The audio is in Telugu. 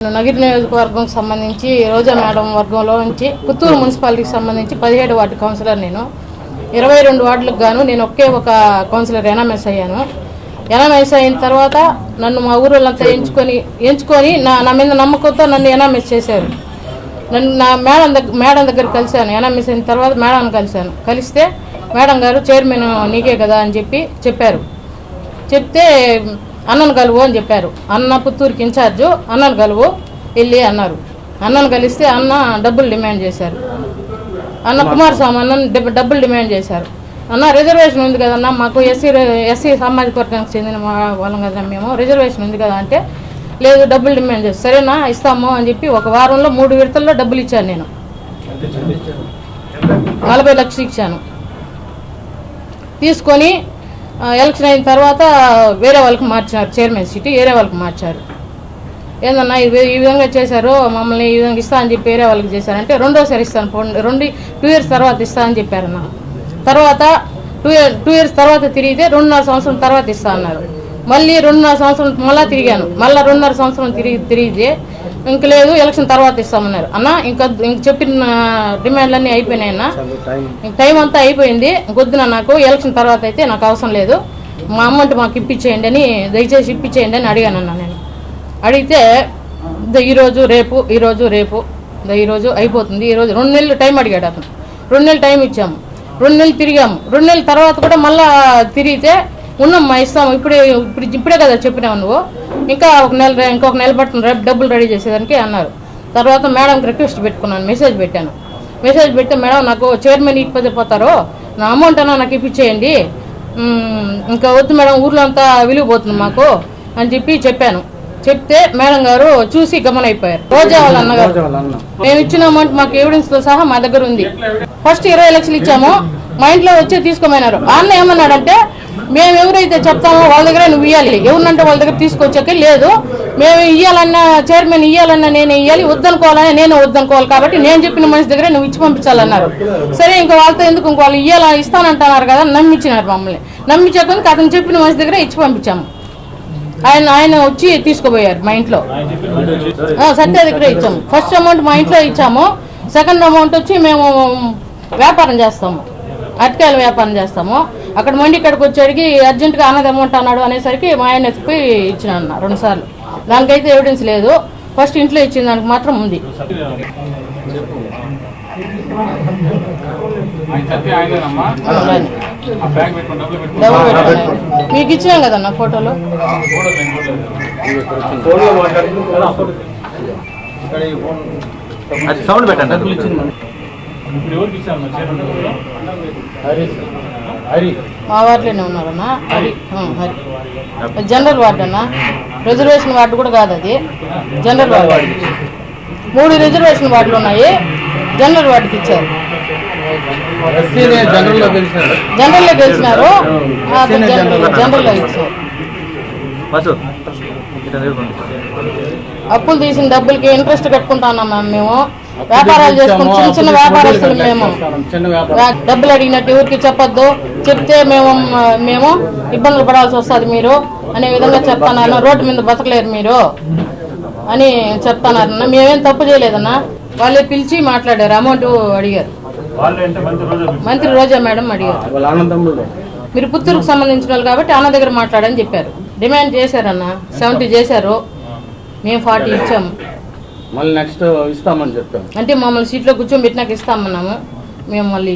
నగిరి నియోజకవర్గం సంబంధించి రోజా మేడం వర్గంలో నుంచి పుత్తూరు మున్సిపాలిటీకి సంబంధించి 17 వార్డు కౌన్సిలర్. నేను 22 వార్డులకు గాను నేను ఒకే ఒక కౌన్సిలర్ ఎనామెస్ అయ్యాను. ఎనామెస్ అయిన తర్వాత నన్ను మా ఊళ్ళంతా ఎంచుకొని నా మీద నమ్మకంతో నన్ను ఎనామెస్ చేశారు. నన్ను నా మేడం దగ్గర కలిశాను. ఎనామెస్ అయిన తర్వాత మేడం కలిస్తే మేడం గారు చైర్మన్ నీకే కదా అని చెప్పారు. చెప్తే అన్నను కలువు అని చెప్పారు. అన్న పుత్తూరుకి ఇన్ఛార్జు, అన్నను కలువు వెళ్ళి అన్నారు. అన్నను కలిస్తే అన్న డబ్బులు డిమాండ్ చేశారు. అన్న కుమారస్వామి అన్న డబ్బులు డిమాండ్ చేశారు. అన్న రిజర్వేషన్ ఉంది కదన్నా, మాకు ఎస్సీ సామాజిక వర్గానికి చెందిన వాళ్ళం కదా, మేము రిజర్వేషన్ ఉంది కదా అంటే లేదు డబ్బులు డిమాండ్ చేస్తారు. సరేనా ఇస్తాము అని చెప్పి ఒక వారంలో 3 విడతల్లో డబ్బులు ఇచ్చాను. నేను 40 లక్షలు ఇచ్చాను. తీసుకొని ఎలక్షన్ అయిన తర్వాత వేరే వాళ్ళకి మార్చారు. చైర్మన్ సీటు వేరే వాళ్ళకి మార్చారు. ఏందన్నా ఈ విధంగా చేశారు, మమ్మల్ని ఈ విధంగా ఇస్తా అని చెప్పి వేరే వాళ్ళకి చేశారంటే రెండోసారి ఇస్తాను 2 ఇయర్స్ తర్వాత ఇస్తా అని చెప్పారన్న. తర్వాత 2 ఇయర్స్ తర్వాత తిరిగితే 2.5 సంవత్సరం తర్వాత ఇస్తా అన్నారు. మళ్ళీ 2.5 సంవత్సరం మళ్ళీ తిరిగాను. మళ్ళీ 2.5 సంవత్సరం తిరిగితే ఇంక లేదు ఎలక్షన్ తర్వాత ఇస్తామన్నారు. అన్న ఇంక చెప్పిన డిమాండ్లన్నీ అయిపోయినాయి అన్న, టైం అంతా అయిపోయింది, ఇంకొద్దున నాకు ఎలక్షన్ తర్వాత అయితే నాకు అవసరం లేదు, మా అమౌంట్ మాకు ఇప్పించేయండి అని, దయచేసి ఇప్పించేయండి అని అడిగానన్నా. నేను అడిగితే ఈరోజు రేపు ఈరోజు అయిపోతుంది, ఈరోజు 2 నెలలు టైం అడిగాడు అతను. 2 నెలలు టైం ఇచ్చాము, 2 నెలలు తిరిగాము. 2 నెలల తర్వాత కూడా మళ్ళీ తిరిగితే ఉన్నామ్మా ఇస్తాము, ఇప్పుడే కదా చెప్పినావు నువ్వు, ఇంకొక నెల పడుతుంది రేపు డబ్బులు రెడీ చేసేదానికి అన్నారు. తర్వాత మేడంకి రిక్వెస్ట్ పెట్టుకున్నాను, మెసేజ్ పెడితే మేడం నాకు చైర్మన్ ఇచ్చిపోతారు, నా అమౌంట్ అన్నా నాకు ఇప్పించేయండి, ఇంకా వద్దు మేడం ఊర్లో అంతా విలువపోతుంది మాకు అని చెప్పాను. చెప్తే మేడం గారు చూసి గమనైపోయారు. రోజా వాళ్ళ అన్నగారు మేము ఇచ్చిన అమౌంట్ మాకు ఎవిడెన్స్ తో సహా మా దగ్గర ఉంది. ఫస్ట్ 20 లక్షలు ఇచ్చాము, మా ఇంట్లో వచ్చి తీసుకోమన్నారు. అన్న ఏమన్నాడంటే మేము ఎవరైతే చెప్తామో వాళ్ళ దగ్గర నువ్వు ఇవ్వాలి, ఎవరినంటే వాళ్ళ దగ్గర తీసుకొచ్చాక లేదు, మేము ఇవ్వాలన్నా చైర్మన్ ఇవ్వాలన్నా నేనే ఇవ్వాలి, వద్దనుకోవాలని నేను వద్దనుకోవాలి, కాబట్టి నేను చెప్పిన మనిషి దగ్గర నువ్వు ఇచ్చి పంపించాలన్నారు. సరే ఇంకా వాళ్ళతో ఎందుకు వాళ్ళు ఇస్తానంటున్నారు కదా నమ్మించినారు. మమ్మల్ని నమ్మించాక అతను చెప్పిన మనిషి దగ్గర ఇచ్చి పంపించాము. ఆయన వచ్చి తీసుకుపోయారు మా ఇంట్లో. సత్య దగ్గర ఇచ్చాము. ఫస్ట్ అమౌంట్ మా ఇంట్లో ఇచ్చాము, సెకండ్ అమౌంట్ వచ్చి మేము వ్యాపారం చేస్తాము, అరటికాయల వ్యాపారం చేస్తాము. అక్కడ మండి ఇక్కడికి వచ్చేడికి అర్జెంటుగా అన్నది అమౌంట్ అన్నాడు అనేసరికి మా ఆయన ఎత్తిపోయి ఇచ్చిన అన్న 2 సార్లు. దానికైతే ఎవిడెన్స్ లేదు, ఫస్ట్ ఇంట్లో ఇచ్చిన దానికి మాత్రం ఉంది. మీకు ఇచ్చినాం కదన్నా ఫోటోలు. సౌండ్ పెట్టండి. మా వార్డులోనే ఉన్నారన్నా. హరి జనరల్ వార్డు అన్న, రిజర్వేషన్ వార్డు కూడా కాదు, అది జనరల్ వార్డు. 3 రిజర్వేషన్ వార్డులు ఉన్నాయి, జనరల్ వార్డుకి ఇచ్చారు. జనరల్లో గెలిచినారు, జనరల్లో ఇచ్చారు. అప్పులు తీసిన డబ్బులకి ఇంట్రెస్ట్ కట్టుకుంటామన్నా. మేము వ్యాపారాలు చేసుకుంటాం, చిన్న వ్యాపారస్తులు. మేము డబ్బులు అడిగినట్టు ఎవరికి చెప్పొద్దు, చెప్తే మేము ఇబ్బందులు పడాల్సి వస్తుంది మీరు అనే విధంగా చెప్తానన్నా. రోడ్డు మీద బతకలేరు మీరు అని చెప్తానన్నా. మేమేం తప్పు చేయలేదన్నా, వాళ్ళే పిలిచి మాట్లాడారు, అమౌంట్ అడిగారు. మంత్రి రోజా మేడం అడిగారు, మీరు పుత్తూరుకు సంబంధించిన వాళ్ళు కాబట్టి అన్న దగ్గర మాట్లాడని చెప్పారు. డిమాండ్ చేశారన్న, 70 చేశారు, మేము 40 ఇచ్చాము. మళ్ళీ నెక్స్ట్ ఇస్తామని చెప్పాము. అంటే మమ్మల్ని సీట్లో కూర్చోబెట్టినాక ఇస్తామన్నాము. మేము మళ్ళీ